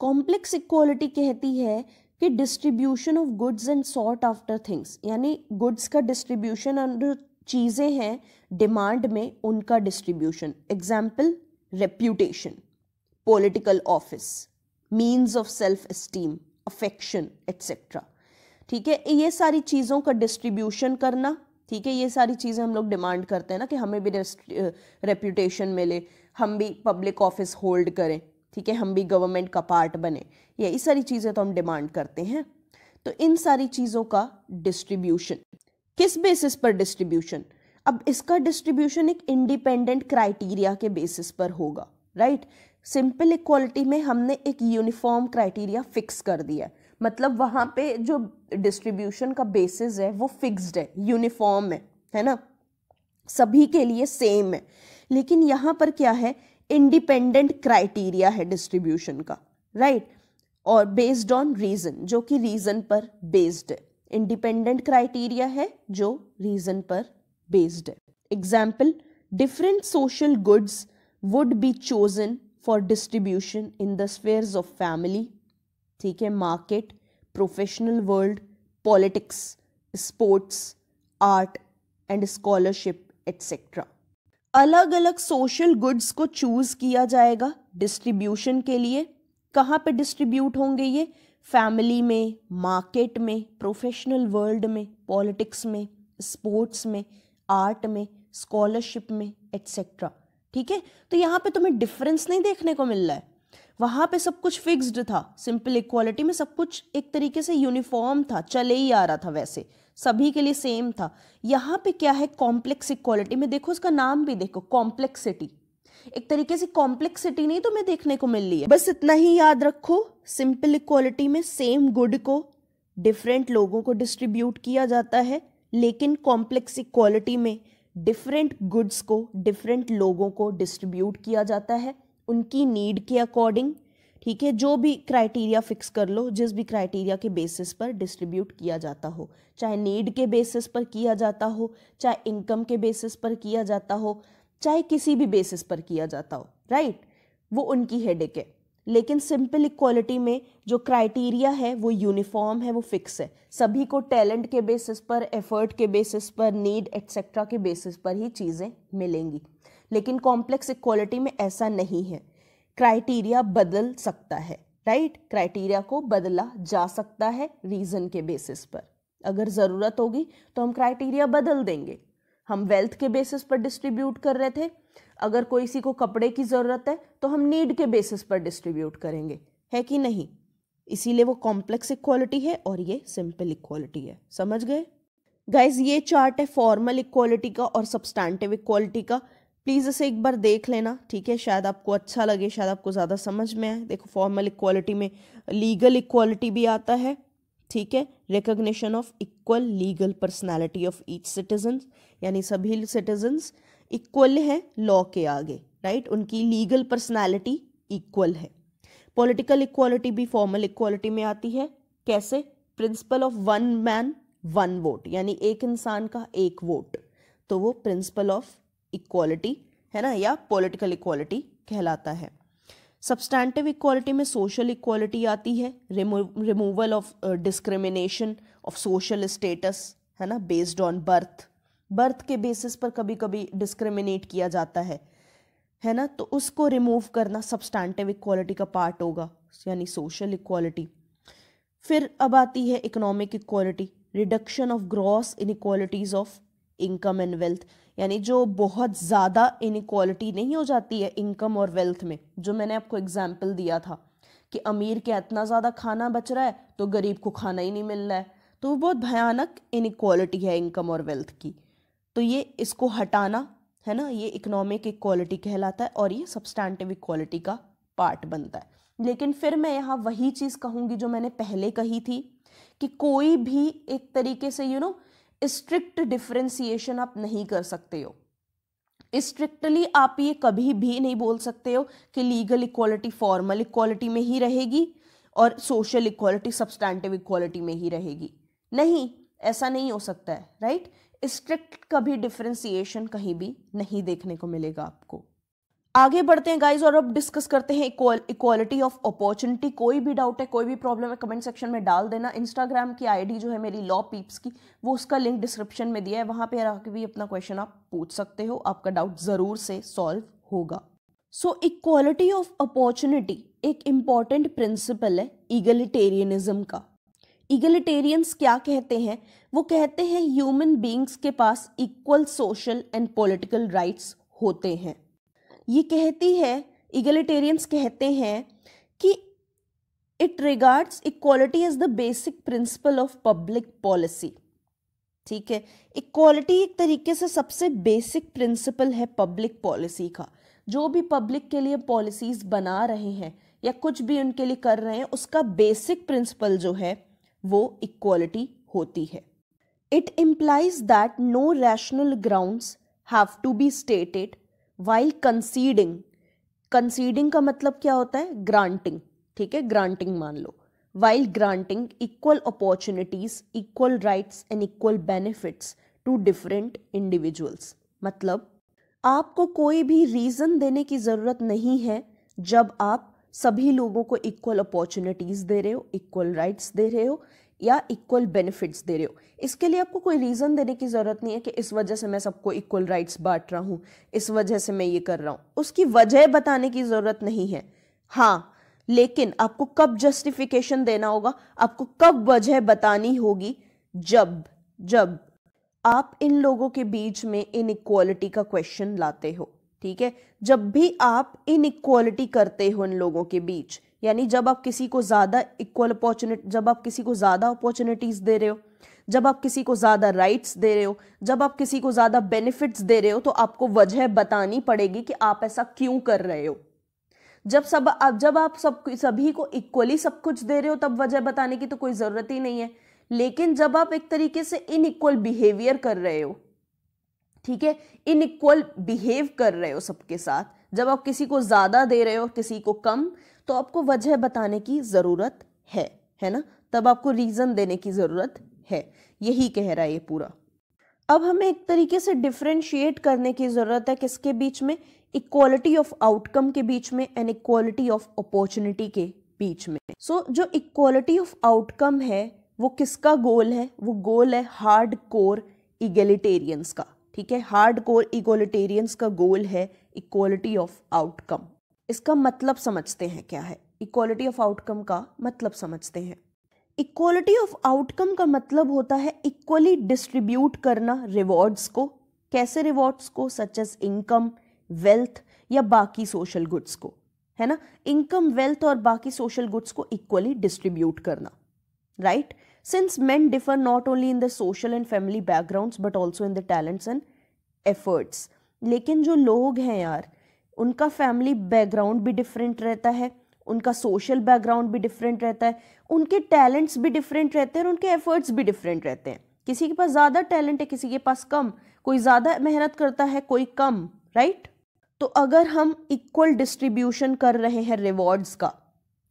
कॉम्प्लेक्स इक्वालिटी कहती है कि distribution of goods and sort after things, यानी गुड्स का डिस्ट्रीब्यूशन और चीज़ें हैं डिमांड में उनका distribution. Example reputation, political office, means of self esteem, affection etcetera, ठीक है। ये सारी चीज़ों का डिस्ट्रीब्यूशन करना, ठीक है। ये सारी चीज़ें हम लोग डिमांड करते हैं ना कि हमें भी रेप्यूटेशन मिले, हम भी पब्लिक ऑफिस होल्ड करें, ठीक है, हम भी गवर्नमेंट का पार्ट बने, यही सारी चीज़ें तो हम डिमांड करते हैं। तो इन सारी चीज़ों का डिस्ट्रीब्यूशन किस बेसिस पर डिस्ट्रीब्यूशन, अब इसका डिस्ट्रीब्यूशन एक इंडिपेंडेंट क्राइटेरिया के बेसिस पर होगा, राइट। सिंपल इक्वालिटी में हमने एक यूनिफॉर्म क्राइटेरिया फिक्स कर दिया, मतलब वहाँ पे जो डिस्ट्रीब्यूशन का बेसिस है वो फिक्स्ड है, यूनिफॉर्म है ना, सभी के लिए सेम है। लेकिन यहाँ पर क्या है, इंडिपेंडेंट क्राइटेरिया है डिस्ट्रीब्यूशन का, राइट, और बेस्ड ऑन रीजन, जो कि रीजन पर बेस्ड है। इंडिपेंडेंट क्राइटेरिया है जो रीजन पर बेस्ड है। Example, different social goods would be chosen for distribution in the spheres of family, ठीक है, market, professional world, politics, sports, art and scholarship etcetera. अलग अलग सोशल गुड्स को चूज किया जाएगा डिस्ट्रीब्यूशन के लिए। कहाँ पे डिस्ट्रीब्यूट होंगे ये, फैमिली में, मार्केट में, प्रोफेशनल वर्ल्ड में, पॉलिटिक्स में, स्पोर्ट्स में, आर्ट में, स्कॉलरशिप में एट्सेट्रा, ठीक है। तो यहाँ पे तुम्हें डिफरेंस नहीं देखने को मिल रहा है, वहाँ पे सब कुछ फिक्स्ड था। सिंपल इक्वालिटी में सब कुछ एक तरीके से यूनिफॉर्म था, चले ही आ रहा था, वैसे सभी के लिए सेम था। यहाँ पे क्या है, कॉम्प्लेक्स इक्वालिटी में देखो, इसका नाम भी देखो, कॉम्प्लेक्सिटी, एक तरीके से कॉम्प्लेक्सिटी नहीं तुम्हें देखने को मिल रही है। बस इतना ही याद रखो, सिंपल इक्वालिटी में सेम गुड को डिफरेंट लोगों को डिस्ट्रीब्यूट किया जाता है, लेकिन कॉम्प्लेक्स इक्वालिटी में डिफरेंट गुड्स को डिफरेंट लोगों को डिस्ट्रीब्यूट किया जाता है उनकी नीड के अकॉर्डिंग, ठीक है। जो भी क्राइटेरिया फिक्स कर लो, जिस भी क्राइटेरिया के बेसिस पर डिस्ट्रीब्यूट किया जाता हो, चाहे नीड के बेसिस पर किया जाता हो, चाहे इनकम के बेसिस पर किया जाता हो, चाहे किसी भी बेसिस पर किया जाता हो, राइट, वो उनकी हेडेक है। लेकिन सिंपल इक्वालिटी में जो क्राइटेरिया है वो यूनिफॉर्म है, वो फिक्स है, सभी को टैलेंट के बेसिस पर, एफर्ट के बेसिस पर, नीड एट्सेट्रा के बेसिस पर ही चीज़ें मिलेंगी। लेकिन कॉम्प्लेक्स इक्वालिटी में ऐसा नहीं है, क्राइटेरिया बदल सकता है, राइट, क्राइटेरिया को बदला जा सकता है रीजन के बेसिस पर। अगर ज़रूरत होगी तो हम क्राइटेरिया बदल देंगे। हम वेल्थ के बेसिस पर डिस्ट्रीब्यूट कर रहे थे, अगर किसी को कपड़े की ज़रूरत है तो हम नीड के बेसिस पर डिस्ट्रीब्यूट करेंगे, है कि नहीं। इसीलिए वो कॉम्प्लेक्स इक्वालिटी है और ये सिंपल इक्वालिटी है। समझ गए गाइज। ये चार्ट है फॉर्मल इक्वालिटी का और सब्सटैंटिव इक्वालिटी का, प्लीज़ इसे एक बार देख लेना, ठीक है, शायद आपको अच्छा लगे, शायद आपको ज़्यादा समझ में आए। देखो, फॉर्मल इक्वालिटी में लीगल इक्वालिटी भी आता है, ठीक है, recognition of equal legal personality of each citizen, यानी सभी सिटीजन्स इक्वल है लॉ के आगे, राइट, उनकी लीगल पर्सनालिटी इक्वल है। पॉलिटिकल इक्वालिटी भी फॉर्मल इक्वालिटी में आती है, कैसे, principle of one man one vote, यानी एक इंसान का एक वोट, तो वो प्रिंसिपल ऑफ इक्वालिटी है ना, या पॉलिटिकल इक्वालिटी कहलाता है। सब्सटैंटिव इक्वालिटी में सोशल इक्वालिटी आती है, removal of discrimination of social status, है ना, बेस्ड ऑन बर्थ, बर्थ के बेसिस पर कभी कभी डिस्क्रिमिनेट किया जाता है ना, तो उसको रिमूव करना सब्सटैंटिव इक्वालिटी का पार्ट होगा, यानी सोशल इक्वालिटी। फिर अब आती है economic equality, reduction of gross inequalities of income and wealth, यानी जो बहुत ज़्यादा इनइक्वालिटी नहीं हो जाती है इनकम और वेल्थ में, जो मैंने आपको एग्जाम्पल दिया था कि अमीर के इतना ज़्यादा खाना बच रहा है तो गरीब को खाना ही नहीं मिल रहा है, तो वो बहुत भयानक इनइक्वालिटी है इनकम और वेल्थ की। तो ये इसको हटाना है ना, ये इकोनॉमिक इक्वालिटी कहलाता है और ये सब्सटैंटिव इक्वालिटी का पार्ट बनता है। लेकिन फिर मैं यहाँ वही चीज़ कहूँगी जो मैंने पहले कही थी कि कोई भी एक तरीके से स्ट्रिक्ट डिफरेंशिएशन आप नहीं कर सकते हो। स्ट्रिक्टली आप ये कभी भी नहीं बोल सकते हो कि लीगल इक्वालिटी फॉर्मल इक्वालिटी में ही रहेगी और सोशल इक्वालिटी सब्सटैंटिव इक्वालिटी में ही रहेगी। नहीं, ऐसा नहीं हो सकता है, राइट। स्ट्रिक्ट कभी डिफरेंशिएशन कहीं भी नहीं देखने को मिलेगा आपको। आगे बढ़ते हैं गाइज और अब डिस्कस करते हैं इक्वालिटी ऑफ अपॉर्चुनिटी। कोई भी डाउट है, कोई भी प्रॉब्लम है, कमेंट सेक्शन में डाल देना। इंस्टाग्राम की आईडी जो है मेरी लॉ पीप्स की, वो उसका लिंक डिस्क्रिप्शन में दिया है, वहां पे आके भी अपना क्वेश्चन आप पूछ सकते हो, आपका डाउट जरूर से सॉल्व होगा। सो इक्वालिटी ऑफ अपॉर्चुनिटी एक इंपॉर्टेंट प्रिंसिपल है इगलिटेरियनिज्म का। इगलिटेरियंस क्या कहते हैं? वो कहते हैं ह्यूमन बीइंग्स के पास equal social and political rights होते हैं। ये कहती है, इगलिटेरियंस कहते हैं कि it regards equality as the basic principle of public policy. ठीक है, इक्वालिटी एक तरीके से सबसे बेसिक प्रिंसिपल है पब्लिक पॉलिसी का। जो भी पब्लिक के लिए पॉलिसीज बना रहे हैं या कुछ भी उनके लिए कर रहे हैं, उसका बेसिक प्रिंसिपल जो है वो इक्वालिटी होती है। It implies that no rational grounds have to be stated while conceding. Conceding का मतलब क्या होता है? ग्रांटिंग। ठीक है, ग्रांटिंग मान लो। While granting equal opportunities, equal rights and equal benefits to different individuals. मतलब आपको कोई भी रीजन देने की जरूरत नहीं है जब आप सभी लोगों को इक्वल अपॉर्चुनिटीज दे रहे हो, इक्वल राइट्स दे रहे हो या इक्वल बेनिफिट्स दे रहे हो। इसके लिए आपको कोई रीजन देने की जरूरत नहीं है कि इस वजह से मैं सबको इक्वल राइट्स बांट रहा हूं, इस वजह से मैं ये कर रहा हूं। उसकी वजह बताने की जरूरत नहीं है। हाँ, लेकिन आपको कब जस्टिफिकेशन देना होगा, आपको कब वजह बतानी होगी? जब आप इन लोगों के बीच में इनइक्वालिटी का क्वेश्चन लाते हो। ठीक है, जब भी आप इनइक्वालिटी करते हो इन लोगों के बीच, यानी जब आप किसी को ज्यादा इक्वल अपॉर्चुनिटी, जब आप किसी को ज्यादा अपॉर्चुनिटीज दे रहे हो, जब आप किसी को ज्यादा राइट्स दे रहे हो, जब आप किसी को ज्यादा बेनिफिट्स दे रहे हो, तो आपको वजह बतानी पड़ेगी कि आप ऐसा क्यों कर रहे हो। जब आप सभी को इक्वली सब कुछ दे रहे हो तब वजह बताने की तो कोई जरूरत ही नहीं है। लेकिन जब आप एक तरीके से इनइक्वल बिहेवियर कर रहे हो, ठीक है, इनइक्वल बिहेव कर रहे हो सबके साथ, जब आप किसी को ज्यादा दे रहे हो किसी को कम, तो आपको वजह बताने की जरूरत है ना, तब आपको रीजन देने की जरूरत है। यही कह रहा है ये पूरा। अब हमें एक तरीके से डिफरेंशिएट करने की जरूरत है किसके बीच में? इक्वालिटी ऑफ आउटकम के बीच में एंड इक्वालिटी ऑफ अपॉर्चुनिटी के बीच में। सो जो इक्वालिटी ऑफ आउटकम है वो किसका गोल है? वो गोल है हार्ड कोर इगलिटेरियंस का। ठीक है, हार्ड कोर इक्वालिटेरियंस का गोल है इक्वालिटी ऑफ आउटकम। इसका मतलब समझते हैं क्या है। इक्वालिटी ऑफ आउटकम का मतलब समझते हैं। इक्वालिटी ऑफ आउटकम का मतलब होता है इक्वली डिस्ट्रीब्यूट करना रिवॉर्ड्स को। कैसे रिवॉर्ड्स को? सच एज इनकम, वेल्थ या बाकी सोशल गुड्स को, है ना। इनकम, वेल्थ और बाकी सोशल गुड्स को इक्वली डिस्ट्रीब्यूट करना, right. Since men differ not only in their social and family backgrounds but also in their talents and efforts। लेकिन जो लोग हैं यार, उनका फैमिली बैकग्राउंड भी डिफरेंट रहता है, उनका सोशल बैकग्राउंड भी डिफरेंट रहता है, उनके टैलेंट्स भी डिफरेंट रहते हैं और उनके एफर्ट्स भी डिफरेंट रहते हैं। किसी के पास ज़्यादा टैलेंट है, किसी के पास कम, कोई ज़्यादा मेहनत करता है, कोई कम, राइट। तो अगर हम इक्वल डिस्ट्रीब्यूशन कर रहे हैं रिवॉर्ड्स का,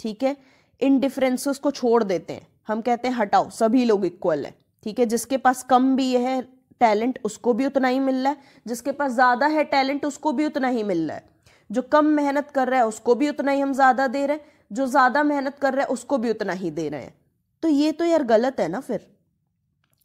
ठीक है, इन डिफरेंसेस को छोड़ देते हैं, हम कहते हैं हटाओ सभी लोग इक्वल है। ठीक है, जिसके पास कम भी है टैलेंट उसको भी उतना ही मिल रहा है, जिसके पास ज्यादा है टैलेंट उसको भी उतना ही मिल रहा है, जो कम मेहनत कर रहा है उसको भी उतना ही हम ज्यादा दे रहे हैं, जो ज्यादा मेहनत कर रहा है उसको भी उतना ही दे रहे हैं। तो ये तो यार गलत है ना, फिर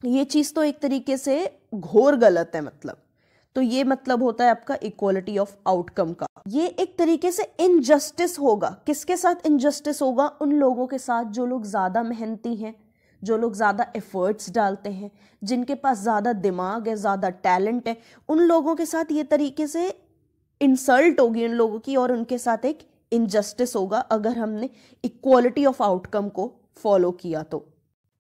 ये चीज तो एक तरीके से घोर गलत है। मतलब तो ये मतलब होता है आपका इक्वालिटी ऑफ आउटकम का। ये एक तरीके से इनजस्टिस होगा। किसके साथ इनजस्टिस होगा? उन लोगों के साथ जो लोग ज्यादा मेहनती हैं, जो लोग ज्यादा एफर्ट्स डालते हैं, जिनके पास ज्यादा दिमाग है, ज्यादा टैलेंट है, उन लोगों के साथ ये तरीके से इंसल्ट होगी उन लोगों की, और उनके साथ एक इनजस्टिस होगा अगर हमने इक्वालिटी ऑफ आउटकम को फॉलो किया तो,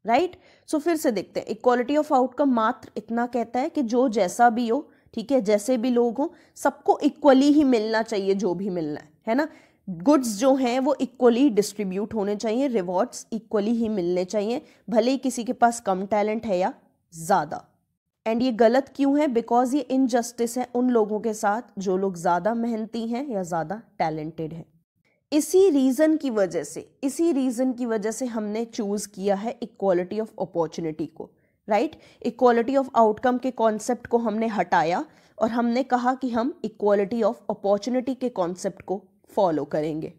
राइट। सो फिर से देखते हैं, इक्वालिटी ऑफ आउटकम मात्र इतना कहता है कि जो जैसा भी हो, ठीक है, जैसे भी लोग हो, सबको इक्वली ही मिलना चाहिए जो भी मिलना है ना। गुड्स जो हैं वो इक्वली डिस्ट्रीब्यूट होने चाहिए, रिवॉर्ड्स इक्वली ही मिलने चाहिए, भले ही किसी के पास कम टैलेंट है या ज्यादा। एंड ये गलत क्यों है? बिकॉज ये इनजस्टिस है उन लोगों के साथ जो लोग ज़्यादा मेहनती हैं या ज़्यादा टैलेंटेड हैं। इसी रीज़न की वजह से हमने चूज़ किया है इक्वालिटी ऑफ अपॉर्चुनिटी को, राइट? इक्वालिटी ऑफ आउटकम के कॉन्सेप्ट को हमने हटाया और हमने कहा कि हम इक्वालिटी ऑफ अपॉर्चुनिटी के कॉन्सेप्ट को फॉलो करेंगे।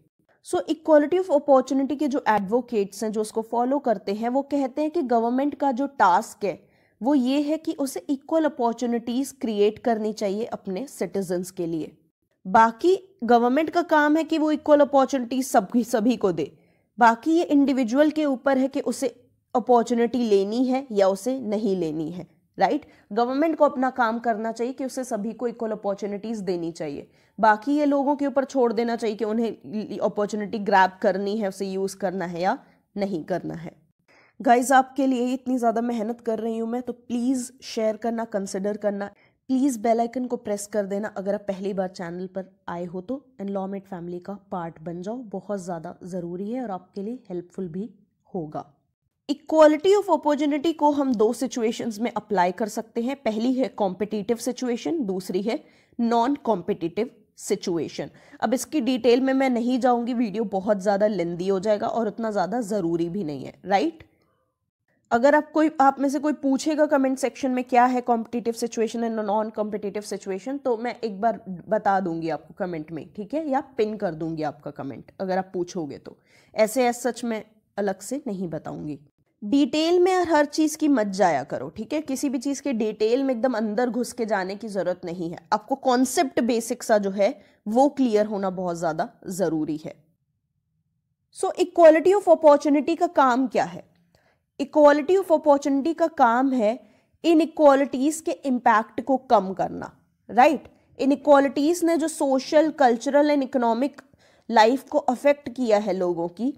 सो इक्वालिटी ऑफ अपॉर्चुनिटी के जो एडवोकेट्स हैं, जो उसको फॉलो करते हैं, वो कहते हैं कि गवर्नमेंट का जो टास्क है वो ये है कि उसे इक्वल अपॉर्चुनिटीज़ क्रिएट करनी चाहिए अपने सिटीजन्स के लिए। बाकी गवर्नमेंट का काम है कि वो इक्वल अपॉर्चुनिटीज सभी को दे, बाकी ये इंडिविजुअल के ऊपर है कि उसे अपॉर्चुनिटी लेनी है या उसे नहीं लेनी है, राइट? गवर्नमेंट को अपना काम करना चाहिए कि उसे सभी को इक्वल अपॉर्चुनिटीज देनी चाहिए, बाकी ये लोगों के ऊपर छोड़ देना चाहिए कि उन्हें अपॉर्चुनिटी ग्रैब करनी है, उसे यूज करना है या नहीं करना है। गाइज, आपके लिए इतनी ज़्यादा मेहनत कर रही हूँ मैं, तो प्लीज़ शेयर करना, कंसिडर करना, प्लीज़ बेल आइकन को प्रेस कर देना अगर आप पहली बार चैनल पर आए हो तो। एनलॉमेट फैमिली का पार्ट बन जाओ, बहुत ज़्यादा ज़रूरी है और आपके लिए हेल्पफुल भी होगा। इक्वालिटी ऑफ अपॉर्चुनिटी को हम दो सिचुएशंस में अप्लाई कर सकते हैं। पहली है कॉम्पिटिटिव सिचुएशन, दूसरी है नॉन कॉम्पिटिटिव सिचुएशन। अब इसकी डिटेल में मैं नहीं जाऊंगी, वीडियो बहुत ज़्यादा लेंदी हो जाएगा और उतना ज़्यादा ज़रूरी भी नहीं है, राइट? अगर आप में से कोई पूछेगा कमेंट सेक्शन में क्या है competitive situation and non competitive situation, तो मैं एक बार बता दूंगी आपको कमेंट में, ठीक है? या पिन कर दूंगी आपका कमेंट अगर आप पूछोगे तो। ऐसे सच में अलग से नहीं बताऊंगी। डिटेल में हर चीज़ की मत जाया करो, ठीक है? किसी भी चीज़ के डिटेल में एकदम अंदर घुस के जाने की ज़रूरत नहीं है। आपको कॉन्सेप्ट बेसिक सा जो है वो क्लियर होना बहुत ज़्यादा ज़रूरी है। सो इक्वालिटी ऑफ अपॉर्चुनिटी का काम क्या है? इक्वालिटी ऑफ अपॉर्चुनिटी का काम है इनइक्वालिटीज के इम्पैक्ट को कम करना, राइट? इनइक्वालिटीज ने जो social, cultural and economic life को अफेक्ट किया है लोगों की,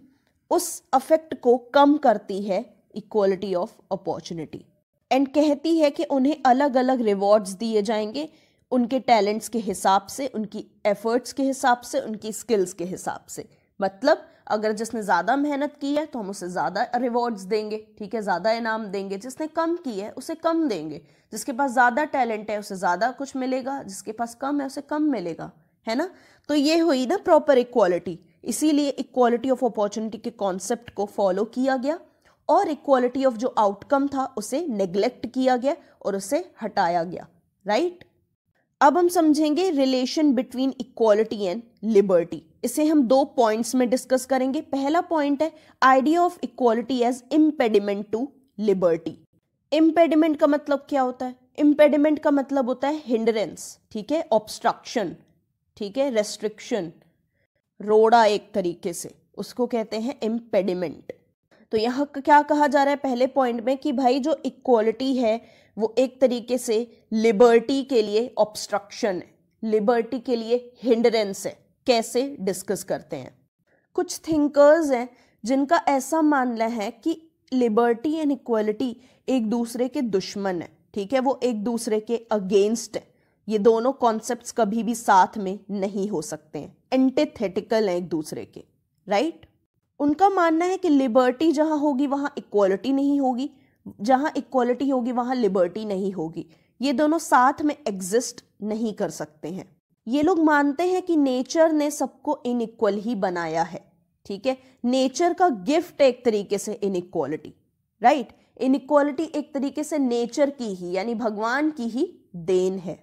उस अफेक्ट को कम करती है इक्वालिटी ऑफ अपॉर्चुनिटी। एंड कहती है कि उन्हें अलग अलग रिवॉर्ड्स दिए जाएंगे उनके टैलेंट्स के हिसाब से, उनकी एफर्ट्स के हिसाब से, उनकी स्किल्स के हिसाब से। मतलब अगर जिसने ज़्यादा मेहनत की है तो हम उसे ज़्यादा रिवॉर्ड्स देंगे, ठीक है? ज़्यादा इनाम देंगे। जिसने कम की है उसे कम देंगे। जिसके पास ज़्यादा टैलेंट है उसे ज़्यादा कुछ मिलेगा, जिसके पास कम है उसे कम मिलेगा, है ना? तो ये हुई ना प्रॉपर इक्वालिटी। इसीलिए इक्वालिटी ऑफ अपॉर्चुनिटी के कॉन्सेप्ट को फॉलो किया गया और इक्वालिटी ऑफ जो आउटकम था उसे नेग्लेक्ट किया गया और उसे हटाया गया, राइट? अब हम समझेंगे relation between equality and liberty. इसे हम दो पॉइंट्स में डिस्कस करेंगे। पहला पॉइंट है idea of equality as impediment to liberty. Impediment का मतलब क्या होता है? इम्पेडिमेंट का मतलब होता है हिंड्रेंस, ठीक है? ऑब्स्ट्रक्शन, ठीक है? रेस्ट्रिक्शन, रोड़ा एक तरीके से, उसको कहते हैं इम्पेडिमेंट। तो यहाँ क्या कहा जा रहा है पहले पॉइंट में कि भाई जो इक्वालिटी है वो एक तरीके से लिबर्टी के लिए ऑब्स्ट्रक्शन है, लिबर्टी के लिए हिंड्रेंस है। कैसे? डिस्कस करते हैं। कुछ थिंकर्स हैं जिनका ऐसा मानना है कि लिबर्टी एंड इक्वालिटी एक दूसरे के दुश्मन है, ठीक है? वो एक दूसरे के अगेंस्ट है। ये दोनों कॉन्सेप्ट्स कभी भी साथ में नहीं हो सकते हैं, एंटीथेटिकल हैं एक दूसरे के, राइट? उनका मानना है कि लिबर्टी जहां होगी वहां इक्वालिटी नहीं होगी, जहां इक्वालिटी होगी वहां लिबर्टी नहीं होगी। ये दोनों साथ में एग्जिस्ट नहीं कर सकते हैं। ये लोग मानते हैं कि नेचर ने सबको इनइक्वल ही बनाया है, ठीक है? नेचर का गिफ्ट एक तरीके से इनइक्वालिटी, राइट? इनइक्वालिटी एक तरीके से नेचर की ही, यानी भगवान की ही देन है।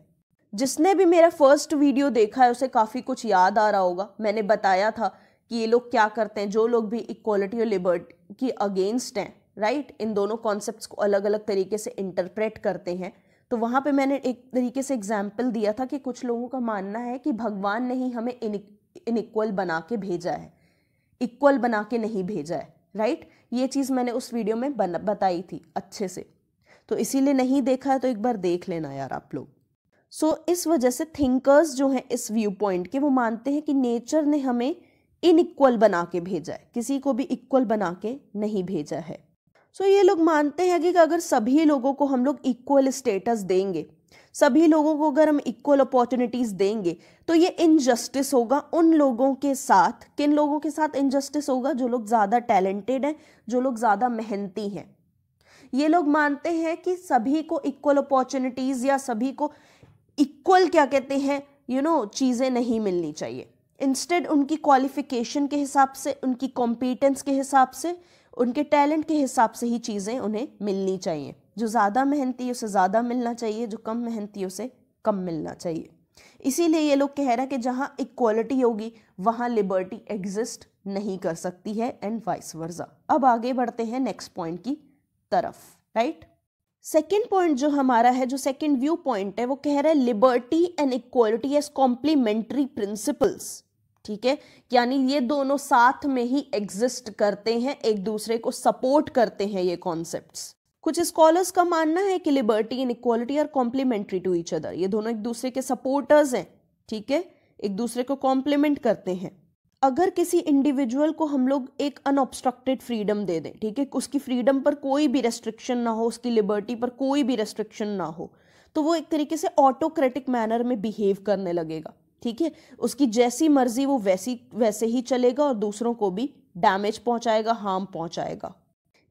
जिसने भी मेरा फर्स्ट वीडियो देखा है उसे काफ़ी कुछ याद आ रहा होगा। मैंने बताया था कि ये लोग क्या करते हैं, जो लोग भी इक्वालिटी और लिबर्टी की अगेंस्ट हैं, राइट? इन दोनों कॉन्सेप्ट्स को अलग अलग तरीके से इंटरप्रेट करते हैं। तो वहाँ पे मैंने एक तरीके से एग्जाम्पल दिया था कि कुछ लोगों का मानना है कि भगवान ने ही हमें इनइक्वल बना के भेजा है, इक्वल बना के नहीं भेजा है, राइट? ये चीज़ मैंने उस वीडियो में बताई थी अच्छे से। तो इसीलिए नहीं देखा है तो एक बार देख लेना यार आप लोग। सो इस वजह से थिंकर्स जो हैं इस व्यू पॉइंट के, वो मानते हैं कि नेचर ने हमें इनइक्वल बना के भेजा है, किसी को भी इक्वल बना के नहीं भेजा है। सो ये लोग मानते हैं कि अगर सभी लोगों को हम लोग इक्वल स्टेटस देंगे, सभी लोगों को अगर हम इक्वल अपॉर्चुनिटीज़ देंगे, तो ये इनजस्टिस होगा उन लोगों के साथ। किन लोगों के साथ इनजस्टिस होगा? जो लोग ज़्यादा टैलेंटेड हैं, जो लोग ज़्यादा मेहनती हैं। ये लोग मानते हैं कि सभी को इक्वल अपॉर्चुनिटीज या सभी को इक्वल क्या कहते हैं चीजें नहीं मिलनी चाहिए। इंस्टेड उनकी क्वालिफिकेशन के हिसाब से, उनकी कॉम्पिटेंस के हिसाब से, उनके टैलेंट के हिसाब से ही चीजें उन्हें मिलनी चाहिए। जो ज्यादा मेहनती है उसे ज्यादा मिलना चाहिए, जो कम मेहनती है उसे कम मिलना चाहिए। इसीलिए ये लोग कह रहा है कि जहां इक्वालिटी होगी वहां लिबर्टी एग्जिस्ट नहीं कर सकती है एंड वाइस वर्सा। अब आगे बढ़ते हैं नेक्स्ट पॉइंट की तरफ, राइट। सेकेंड पॉइंट जो हमारा है, जो सेकेंड व्यू पॉइंट है, वो कह रहा है liberty and equality as complementary principles. ठीक है, यानी ये दोनों साथ में ही एग्जिस्ट करते हैं, एक दूसरे को सपोर्ट करते हैं ये कॉन्सेप्ट्स। कुछ स्कॉलर्स का मानना है कि liberty and equality are complementary to each other. ये दोनों एक दूसरे के सपोर्टर्स हैं, ठीक है, एक दूसरे को कॉम्प्लीमेंट करते हैं। अगर किसी इंडिविजुअल को हम लोग एक अनऑब्स्ट्रक्टेड फ्रीडम दे दें, ठीक है, उसकी फ्रीडम पर कोई भी रेस्ट्रिक्शन ना हो, उसकी लिबर्टी पर कोई भी रेस्ट्रिक्शन ना हो, तो वो एक तरीके से ऑटोक्रेटिक मैनर में बिहेव करने लगेगा। ठीक है, उसकी जैसी मर्जी वो वैसे ही चलेगा और दूसरों को भी डैमेज पहुंचाएगा, हार्म पहुंचाएगा।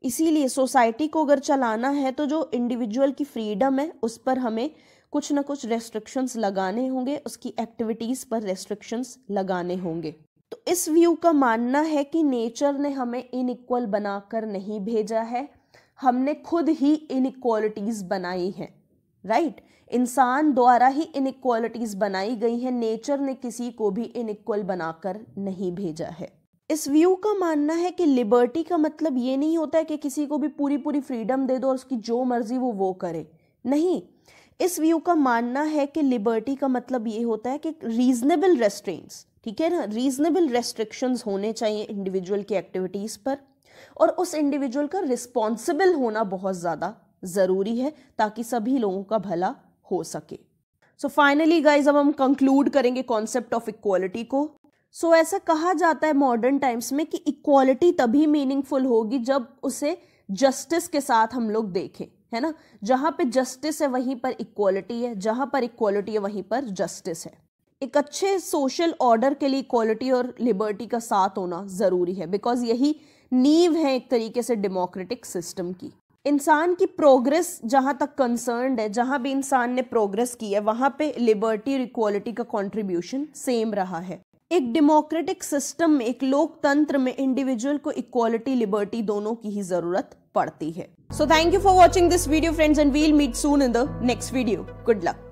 इसीलिए सोसाइटी को अगर चलाना है तो जो इंडिविजुअल की फ्रीडम है उस पर हमें कुछ ना कुछ रेस्ट्रिक्शंस लगाने होंगे, उसकी एक्टिविटीज पर रेस्ट्रिक्शंस लगाने होंगे। तो इस व्यू का मानना है कि नेचर ने हमें इनइक्वल बनाकर नहीं भेजा है, हमने खुद ही इनइक्वालिटीज बनाई हैं, राइट। इंसान द्वारा ही इनइक्वालिटीज बनाई गई हैं, नेचर ने किसी को भी इनइक्वल बनाकर नहीं भेजा है। इस व्यू का मानना है कि लिबर्टी का मतलब ये नहीं होता है कि किसी को भी पूरी फ्रीडम दे दो और उसकी जो मर्जी वो करे, नहीं। इस व्यू का मानना है कि लिबर्टी का मतलब ये होता है कि रीजनेबल रेस्ट्रेंट्स, ठीक है ना, रीजनेबल रेस्ट्रिक्शंस होने चाहिए इंडिविजुअल की एक्टिविटीज पर, और उस इंडिविजुअल का रिस्पॉन्सिबल होना बहुत ज़्यादा ज़रूरी है ताकि सभी लोगों का भला हो सके। सो फाइनली गाइज, अब हम कंक्लूड करेंगे कॉन्सेप्ट ऑफ इक्वालिटी को। सो ऐसा कहा जाता है मॉडर्न टाइम्स में कि इक्वालिटी तभी मीनिंगफुल होगी जब उसे जस्टिस के साथ हम लोग देखें, है ना। जहां पे जस्टिस है वहीं पर इक्वालिटी है, जहां पर इक्वालिटी है वहीं पर जस्टिस है। एक अच्छे सोशल ऑर्डर के लिए इक्वालिटी और लिबर्टी का साथ होना जरूरी है, बिकॉज यही नींव है एक तरीके से डेमोक्रेटिक सिस्टम की। इंसान की प्रोग्रेस जहां तक कंसर्न्ड है, जहां भी इंसान ने प्रोग्रेस की है वहां पे लिबर्टी और इक्वालिटी का कंट्रीब्यूशन सेम रहा है। एक डेमोक्रेटिक सिस्टम में, एक लोकतंत्र में इंडिविजुअल को इक्वालिटी, लिबर्टी दोनों की ही जरूरत पड़ती है। So thank you for watching this video friends, and we'll meet soon in the next video. Good luck.